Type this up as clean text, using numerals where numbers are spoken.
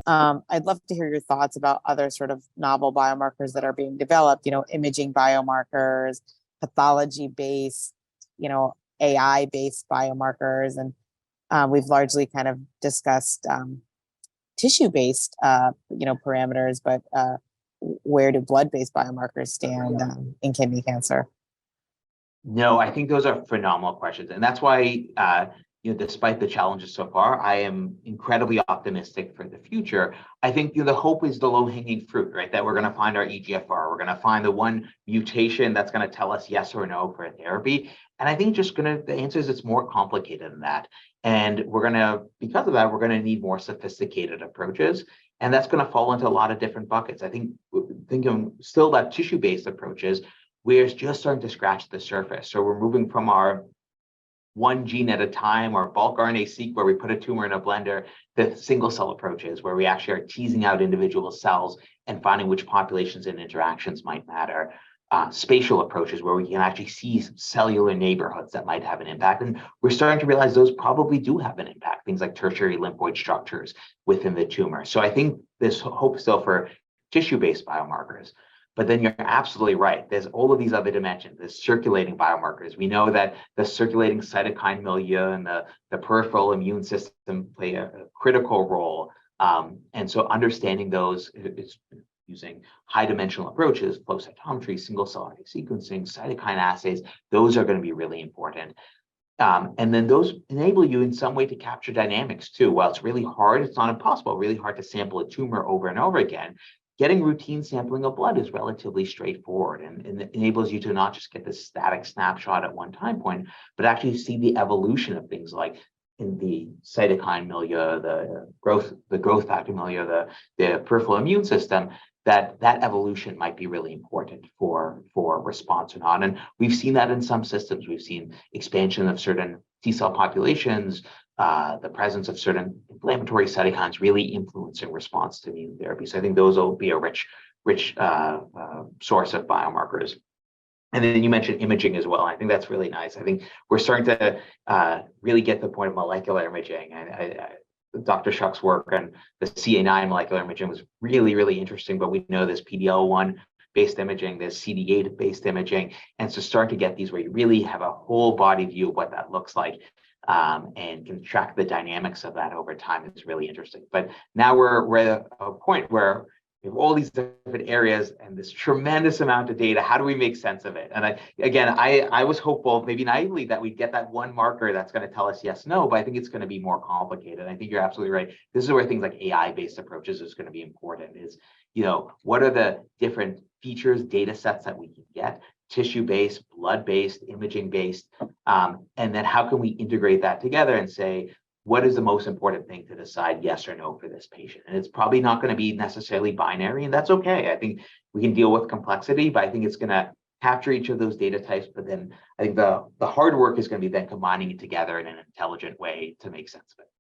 I'd love to hear your thoughts about other sort of novel biomarkers that are being developed, imaging biomarkers, pathology-based, AI-based biomarkers. And we've largely kind of discussed tissue-based, parameters, but where do blood-based biomarkers stand in kidney cancer? No, I think those are phenomenal questions. And that's why, despite the challenges so far, I am incredibly optimistic for the future. I think the hope is the low-hanging fruit, right? That we're going to find our EGFR. We're going to find the one mutation that's going to tell us yes or no for therapy. And I think the answer is it's more complicated than that. And because of that, we're going to need more sophisticated approaches. And that's going to fall into a lot of different buckets. I think thinking still about tissue-based approaches, we're just starting to scratch the surface. So we're moving from our one gene at a time, or bulk RNA-seq, where we put a tumor in a blender, to single cell approaches, where we actually are teasing out individual cells and finding which populations and interactions might matter. Spatial approaches, where we can actually see cellular neighborhoods that might have an impact. And we're starting to realize those probably do have an impact, things like tertiary lymphoid structures within the tumor. So I think there's hope still for tissue-based biomarkers. But then you're absolutely right. There's all of these other dimensions. There's circulating biomarkers. We know that the circulating cytokine milieu and the peripheral immune system play a critical role. And so understanding those is using high-dimensional approaches, flow cytometry, single-cell RNA sequencing, cytokine assays. Those are going to be really important. And then those enable you in some way to capture dynamics too. While it's really hard, it's not impossible, really hard to sample a tumor over and over again. Getting routine sampling of blood is relatively straightforward, and it enables you to not just get this static snapshot at one time point, but actually see the evolution of things like in the cytokine milieu, the growth factor milieu, the peripheral immune system, that evolution might be really important for response or not. And we've seen that in some systems. We've seen expansion of certain T-cell populations, the presence of certain inflammatory cytokines really influencing response to immune therapy. So I think those will be a rich source of biomarkers. And then you mentioned imaging as well. I think that's really nice. I think we're starting to really get the point of molecular imaging. Dr. Shuck's work on the CA9 molecular imaging was really, really interesting, but we know there's PDL1 based imaging, there's CD8 based imaging. And so starting to get these where you really have a whole body view of what that looks like. And can track the dynamics of that over time is really interesting. But now we're at a point where we have all these different areas and this tremendous amount of data. How do we make sense of it? And I was hopeful, maybe naively, that we'd get that one marker that's going to tell us yes, no, but I think it's going to be more complicated. I think you're absolutely right. This is where things like AI-based approaches is going to be important. Is, what are the different features, data sets that we can get? Tissue-based, blood-based, imaging-based, and then how can we integrate that together and say, what is the most important thing to decide yes or no for this patient? And it's probably not going to be necessarily binary, and that's okay. I think we can deal with complexity, but I think it's going to capture each of those data types. But then I think the hard work is going to be then combining it together in an intelligent way to make sense of it.